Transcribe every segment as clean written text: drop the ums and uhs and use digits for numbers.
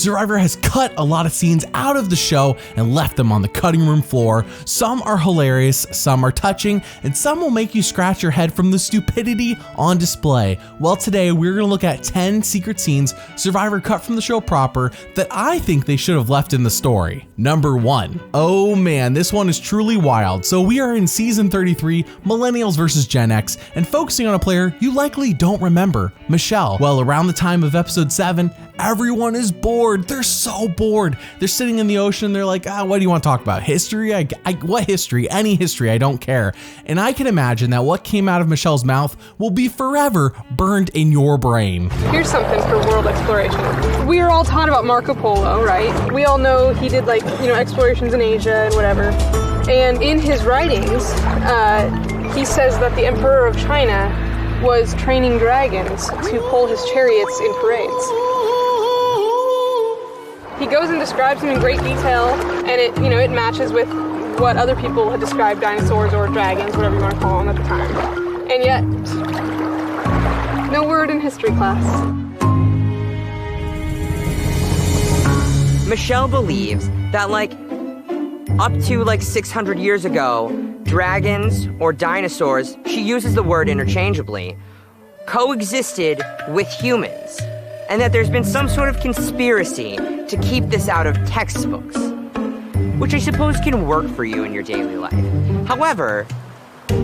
Survivor has cut a lot of scenes out of the show and left them on the cutting room floor. Some are hilarious, some are touching, and some will make you scratch your head from the stupidity on display. Well, today we're gonna look at 10 secret scenes Survivor cut from the show proper that I think they should have left in the story. Number 1. Oh man, this one is truly wild. So we are in season 33, Millennials versus Gen X, and focusing on a player you likely don't remember, Michelle. Well, around the time of episode 7, everyone is bored. They're so bored. They're sitting in the ocean. They're like, what do you want to talk about? History? What history? Any history. I don't care. And I can imagine that what came out of Michelle's mouth will be forever burned in your brain. Here's something for world exploration. We are all taught about Marco Polo, right? We all know he did explorations in Asia and whatever. And in his writings, he says that the Emperor of China was training dragons to pull his chariots in parades. He goes and describes them in great detail, and it matches with what other people had described dinosaurs or dragons, whatever you want to call them at the time. And yet, no word in history class. Michelle believes that up to 600 years ago, dragons or dinosaurs, she uses the word interchangeably, coexisted with humans, and that there's been some sort of conspiracy to keep this out of textbooks, which I suppose can work for you in your daily life. However,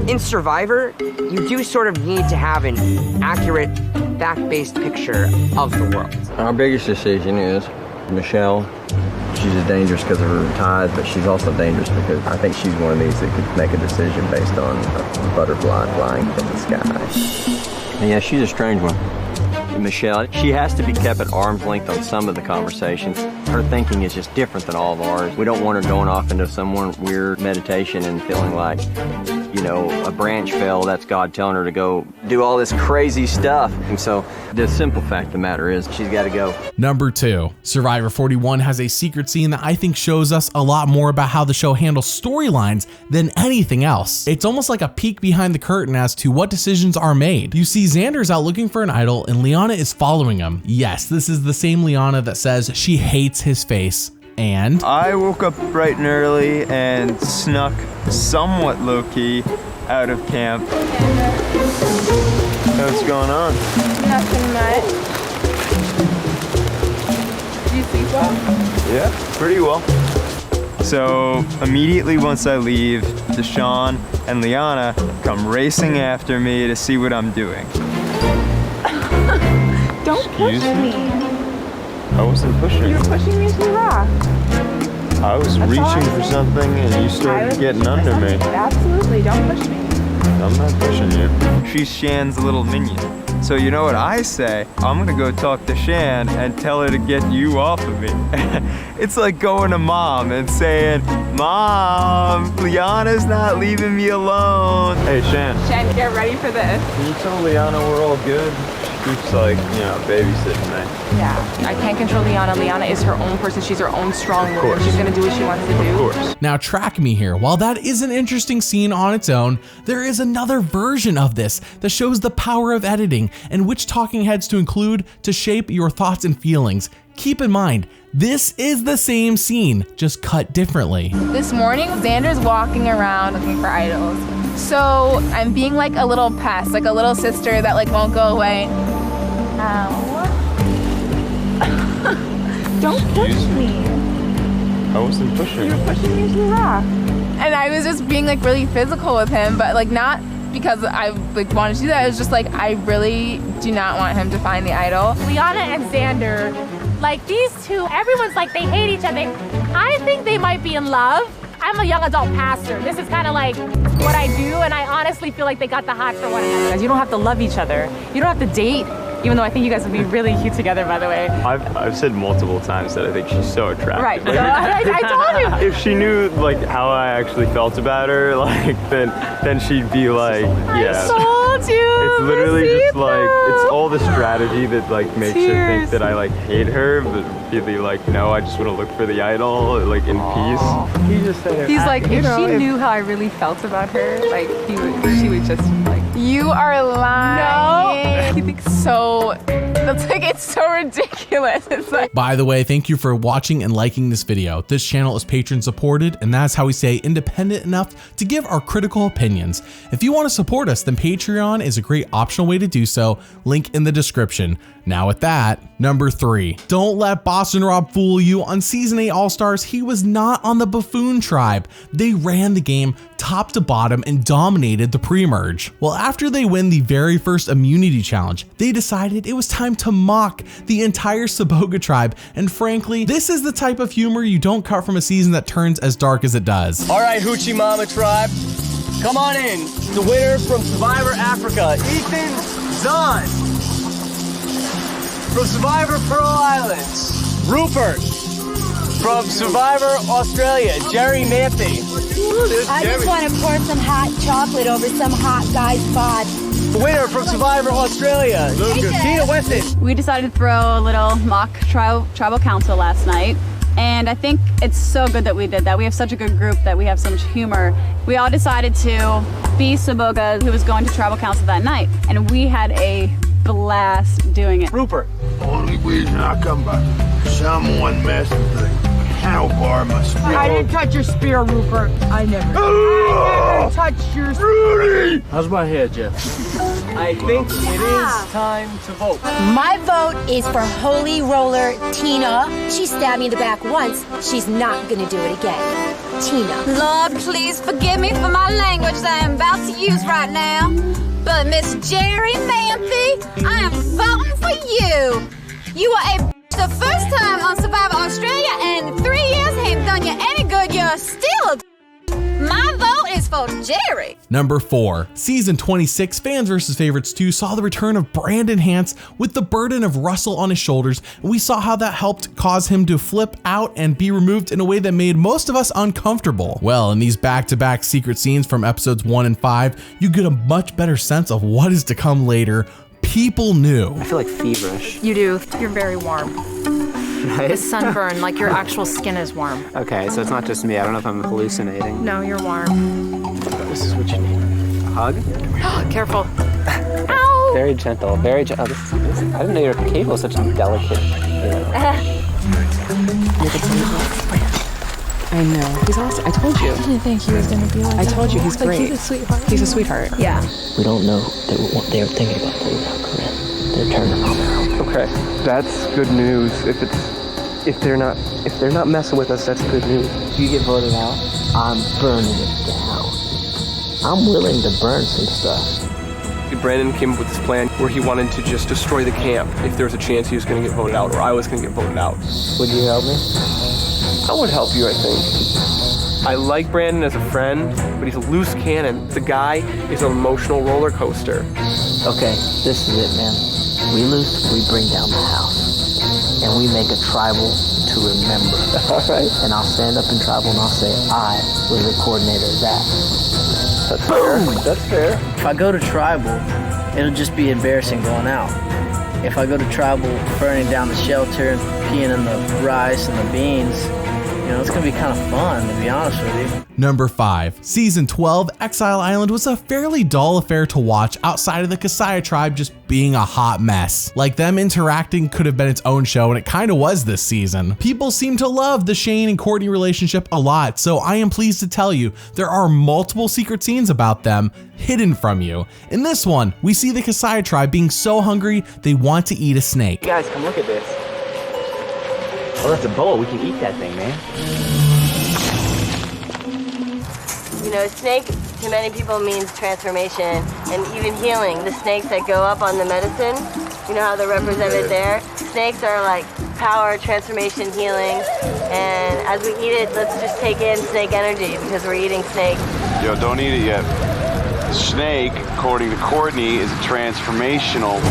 in Survivor, you do sort of need to have an accurate, fact-based picture of the world. Our biggest decision is Michelle. She's dangerous because of her ties, but she's also dangerous because I think she's one of these that could make a decision based on a butterfly flying from the sky. And yeah, she's a strange one. Michelle, she has to be kept at arm's length on some of the conversations. Her thinking is just different than all of ours. We don't want her going off into some weird meditation and feeling like, a branch fell, that's God telling her to go do all this crazy stuff. And so the simple fact of the matter is she's got to go. Number 2, Survivor 41 has a secret scene that I think shows us a lot more about how the show handles storylines than anything else. It's almost like a peek behind the curtain as to what decisions are made. You see Xander's out looking for an idol and Liana is following him. Yes, this is the same Liana that says she hates his face. And I woke up bright and early and snuck somewhat low-key out of camp. What's going on? Nothing much. Do you sleep well? Yeah, pretty well. So immediately once I leave, Deshawn and Liana come racing after me to see what I'm doing. Don't push me. I wasn't pushing. You were pushing me to the rock. I was reaching for something and you started getting under me. Absolutely, don't push me. I'm not pushing you. She's Shan's little minion. So you know what I say? I'm gonna go talk to Shan and tell her to get you off of me. It's like going to Mom and saying, Mom, Liana's not leaving me alone. Hey, Shan. Shan, get ready for this. Can you tell Liana we're all good? She keeps babysitting me. Yeah, I can't control Liana. Liana is her own person. She's her own strong woman. She's gonna do what she wants to do. Of course. now track me here. While that is an interesting scene on its own, there is another version of this that shows the power of editing and which talking heads to include to shape your thoughts and feelings. Keep in mind, this is the same scene, just cut differently. This morning, Xander's walking around looking for idols. So I'm being like a little pest, like a little sister that like won't go away. Ow. Don't push me. I wasn't pushing. You were pushing me to the rock. And I was just being like really physical with him, but like not because I like wanted to do that. It was just like I really do not want him to find the idol. Liana and Xander, like these two, everyone's like they hate each other. I think they might be in love. I'm a young adult pastor. This is kind of like what I do, and I honestly feel like they got the hots for one another. You don't have to love each other. You don't have to date, even though I think you guys would be really cute together, by the way. I've said multiple times that I think she's so attractive. Right, so I told you. If she knew like how I actually felt about her, like then she'd be like, yeah. I told you. It's literally just like, Rosita. it's all the strategy that like makes her think that I like hate her, but really like, no, I just want to look for the idol like in peace. He just said He's like, if she knew how I really felt about her, like she would just like. You are lying. No. He thinks so That's like, it's so ridiculous. It's like, By the way, thank you for watching and liking this video. This channel is patron supported, and that's how we stay independent enough to give our critical opinions. If you want to support us, then Patreon is a great optional way to do so. Link in the description. Now with that, number 3. Don't let Boston Rob fool you. On Season 8 All-Stars, he was not on the Buffoon Tribe. They ran the game top to bottom and dominated the pre-merge. Well, after they win the very first immunity challenge, they decided it was time to mock the entire Saboga tribe, and frankly, this is the type of humor you don't cut from a season that turns as dark as it does. All right, Hoochie Mama tribe, come on in. The winner from Survivor Africa, Ethan Zahn. From Survivor Pearl Islands, Rupert. From Survivor Australia, Jerry Manthey. I just want to pour some hot chocolate over some hot guy's bod. The winner from Survivor Australia, Tina Weston. We decided to throw a little mock tribal council last night. And I think it's so good that we did that. We have such a good group that we have so much humor. We all decided to be Saboga, who was going to tribal council that night. And we had a blast doing it. Rupert. Only reason I come back, someone messed with the handlebar my spear. I didn't touch your spear, Rupert. I never touched your spear. Rudy! How's my hair, Jeff? I think it is time to vote. My vote is for Holy Roller Tina. She stabbed me in the back once. She's not gonna do it again. Tina. Lord, please forgive me for my language that I'm about to use right now. But Miss Jerry Manthey, I am voting for you. You are a the first time on Survivor Australia, and 3 years ain't done you any good. You're still a My vote is for Jerry. Number 4. Season 26 Fans vs. Favorites 2 saw the return of Brandon Hance with the burden of Russell on his shoulders, and we saw how that helped cause him to flip out and be removed in a way that made most of us uncomfortable. Well, in these back-to-back secret scenes from episodes 1 and 5, you get a much better sense of what is to come later. People knew. I feel like feverish. You do. You're very warm. Right? The sunburn, like your actual skin is warm. Okay, so it's not just me. I don't know if I'm hallucinating. No, you're warm. This is what you need. A hug? Careful. Ow! Very gentle, very gentle. I didn't know your cable was such a delicate, I know. He's awesome. I told you. I didn't think he was gonna be like that. I told you, he's Like, great. he's a sweetheart. He's a sweetheart. Yeah. We don't know what they're thinking about pulling out Corinne. They're turning on their own. Okay, that's good news. If they're not messing with us, that's good news. If you get voted out, I'm burning it down. I'm willing to burn some stuff. Brandon came up with this plan where he wanted to just destroy the camp if there was a chance he was going to get voted out or I was going to get voted out. Would you help me? I would help you, I think. I like Brandon as a friend, but he's a loose cannon. The guy is an emotional roller coaster. Okay, this is it, man. We lose, we bring down the house. And we make a tribal to remember. All right. And I'll stand up in tribal and I'll say, I was the coordinator of that. That's fair. That's fair. If I go to tribal, it'll just be embarrassing going out. If I go to tribal, burning down the shelter and peeing in the rice and the beans, you know, it's gonna be kind of fun, to be honest with you. Number 5. Season 12 Exile Island was a fairly dull affair to watch outside of the Kasaya tribe just being a hot mess. Like, them interacting could have been its own show, and it kind of was this season. People seem to love the Shane and Courtney relationship a lot, so I am pleased to tell you there are multiple secret scenes about them hidden from you. In this one, we see the Kasaya tribe being so hungry they want to eat a snake. Guys, come look at this. Oh, that's a boa. We can eat that thing, man. You know, snake to many people means transformation and even healing. The snakes that go up on the medicine, you know how they're represented there? Snakes are like power, transformation, healing. And as we eat it, let's just take in snake energy because we're eating snake. Yo, don't eat it yet. The snake, according to Courtney, is a transformational.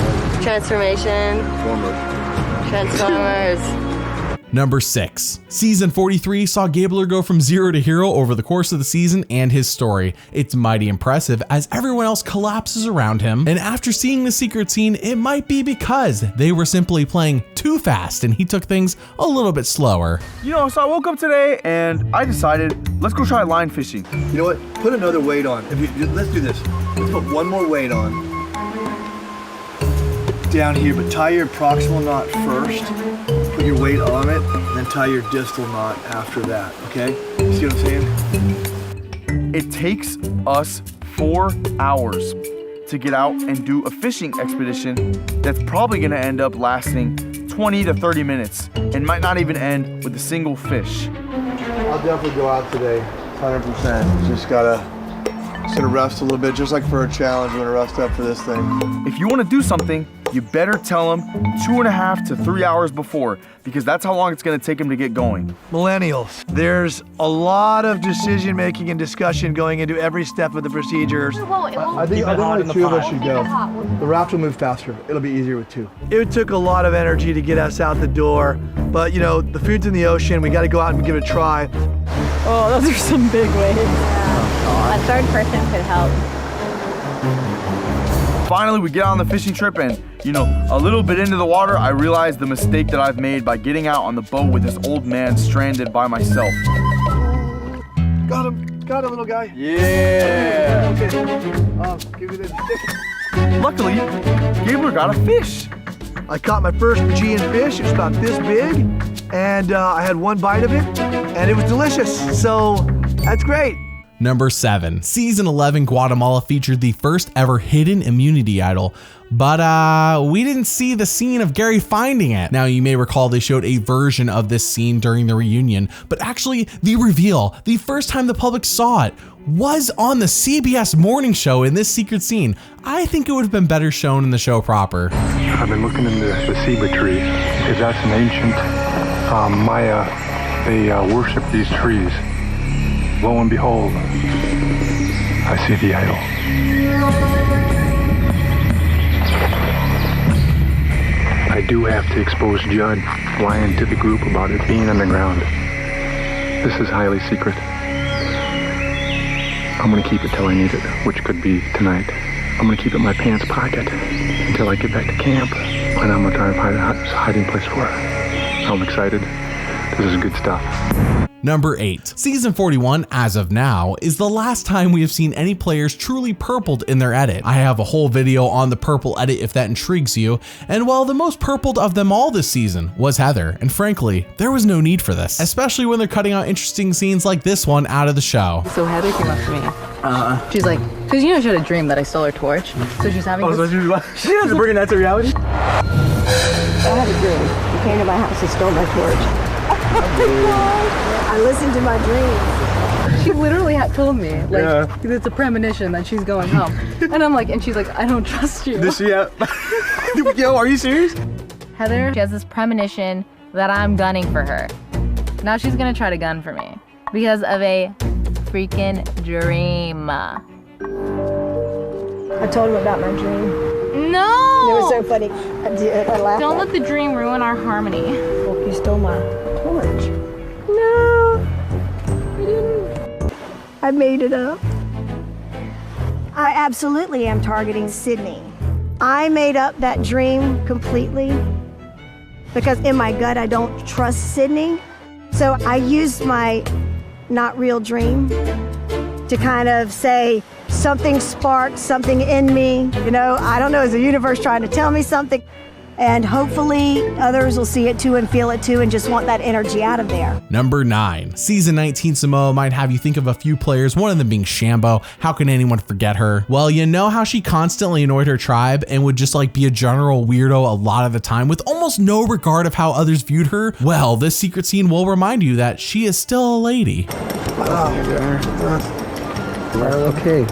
Transformation. Transformers. Number 6. Season 43 saw Gabler go from zero to hero over the course of the season and his story. It's mighty impressive as everyone else collapses around him, and after seeing the secret scene, it might be because they were simply playing too fast and he took things a little bit slower. You know, so I woke up today and I decided, let's go try line fishing. You know what? Put another weight on. Let's do this. Let's put one more weight on. down here, but tie your proximal knot first. Put your weight on it, and then tie your distal knot after that, okay? You see what I'm saying? It takes us 4 hours to get out and do a fishing expedition that's probably gonna end up lasting 20 to 30 minutes and might not even end with a single fish. I'll definitely go out today, 100%. Just gotta rest a little bit, just like for a challenge. I'm gonna rest up for this thing. If you wanna do something, you better tell them 2.5 to 3 hours before, because that's how long it's gonna take them to get going. Millennials, there's a lot of decision making and discussion going into every step of the procedures. I think only 2 of us should go. The raft will move faster. It'll be easier with 2. It took a lot of energy to get us out the door, but you know, the food's in the ocean. We gotta go out and give it a try. Oh, those are some big waves. A third person could help. Finally, we get on the fishing trip and, you know, a little bit into the water, I realized the mistake that I've made by getting out on the boat with this old man stranded by myself. Got him, little guy. Yeah. Okay. Give me the stick. Luckily, Gabler got a fish. I caught my first Fijian fish. It was about this big, and I had 1 bite of it, and it was delicious. So that's great. Number 7, season 11 Guatemala featured the first ever hidden immunity idol, but we didn't see the scene of Gary finding it. Now you may recall they showed a version of this scene during the reunion, but actually the reveal, the first time the public saw it, was on the CBS morning show in this secret scene. I think it would have been better shown in the show proper. I've been looking into the ceiba tree because that's an ancient Maya. They worship these trees. Lo and behold, I see the idol. I do have to expose Judd lying to the group about it being underground. This is highly secret. I'm gonna keep it till I need it, which could be tonight. I'm gonna keep it in my pants pocket until I get back to camp, and I'm gonna try and find a hiding place for it. I'm excited. This is good stuff. Number 8, season 41, as of now, is the last time we have seen any players truly purpled in their edit. I have a whole video on the purple edit if that intrigues you, and while the most purpled of them all this season was Heather, and frankly, there was no need for this, especially when they're cutting out interesting scenes like this one out of the show. So Heather came up to me. She's like, because you know she had a dream that I stole her torch, so she's having this. She has to bring that to reality? I had a dream. You came to my house and stole my torch. I listened to my dreams. She literally had told me, like, it's a premonition that she's going home. And I'm like, and she's like, I don't trust you. Does she have... Yo, are you serious? Heather, she has this premonition that I'm gunning for her. Now she's gonna try to gun for me because of a freaking dream. I told him about my dream. No! It was so funny. I did. I laughed. Don't let the dream ruin our harmony. Well, you stole my torch. No, I didn't. I made it up. I absolutely am targeting Sydney. I made up that dream completely because in my gut I don't trust Sydney. So I used my not real dream to kind of say something sparked something in me. You know, I don't know, is the universe trying to tell me something? And hopefully others will see it too and feel it too and just want that energy out of there. Number 9, season 19 Samoa might have you think of a few players, one of them being Shambo. How can anyone forget her? Well, you know how she constantly annoyed her tribe and would just like be a general weirdo a lot of the time with almost no regard of how others viewed her? Well, this secret scene will remind you that she is still a lady. Okay,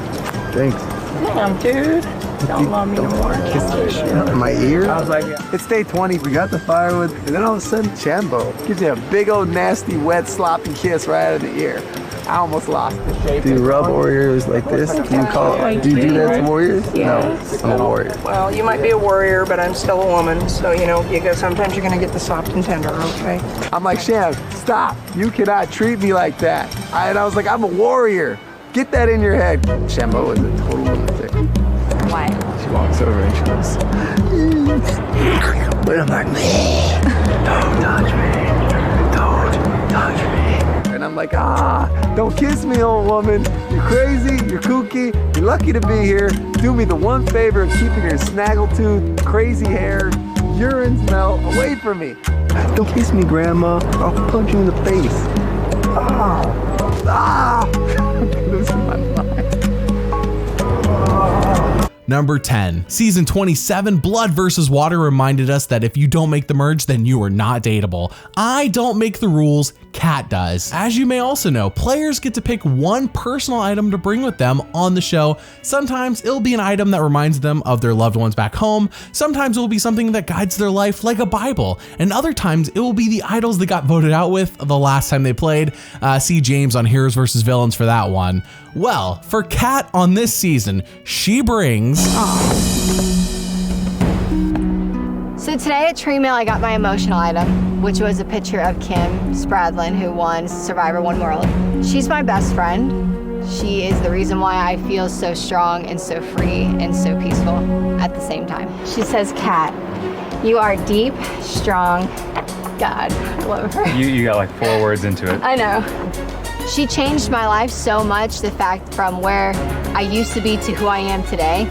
thanks. Damn, dude. Don't love me no more. Kiss that shit in my ear. I was like, it's day 20. We got the firewood, and then all of a sudden, Chambo gives you a big old nasty, wet, sloppy kiss right out of the ear. I almost lost it. Do you rub warriors like this? Do you do that to warriors? Yes. No, I'm a warrior. Well, you might be a warrior, but I'm still a woman, so you know, sometimes you're gonna get the soft and tender, okay? I'm like, Sham, stop. You cannot treat me like that. And I was like, I'm a warrior. Get that in your head. Shambo is a total lunatic. Why? She walks over and she goes, but I'm like, don't touch me. Don't touch me. And I'm like, like, don't kiss me, old woman. You're crazy, you're kooky, you're lucky to be here. Do me the one favor of keeping your snaggletooth, crazy hair, urine smell away from me. Don't kiss me, Grandma. I'll punch you in the face. I'm losing my mind. Number 10, season 27, Blood vs. Water reminded us that if you don't make the merge, then you are not dateable. I don't make the rules, Kat does. As you may also know, players get to pick one personal item to bring with them on the show. Sometimes it'll be an item that reminds them of their loved ones back home. Sometimes it will be something that guides their life, like a Bible. And other times it will be the idols that got voted out with the last time they played. See James on Heroes vs. Villains for that one. Well, for Kat on this season, she brings... So today at Tree Mill, I got my emotional item, which was a picture of Kim Spradlin, who won Survivor One World. She's my best friend. She is the reason why I feel so strong and so free and so peaceful at the same time. She says, Kat, you are deep, strong. God, I love her. You got like 4 words into it. I know. She changed my life so much, the fact from where I used to be to who I am today.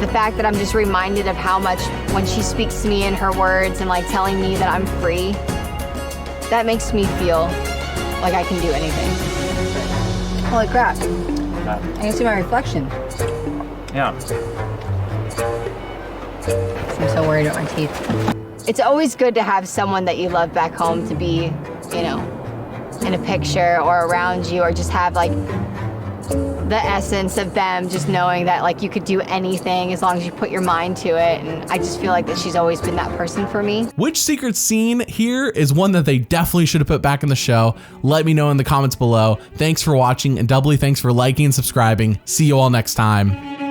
The fact that I'm just reminded of how much when she speaks to me in her words and like telling me that I'm free, that makes me feel like I can do anything. Holy crap. I can see my reflection. Yeah. I'm so worried about my teeth. It's always good to have someone that you love back home to be, you know, in a picture or around you, or just have like the essence of them, just knowing that like you could do anything as long as you put your mind to it. And I just feel like that she's always been that person for me. Which secret scene here is one that they definitely should have put back in the show? Let me know in the comments below. Thanks for watching, and doubly thanks for liking and subscribing. See you all next time.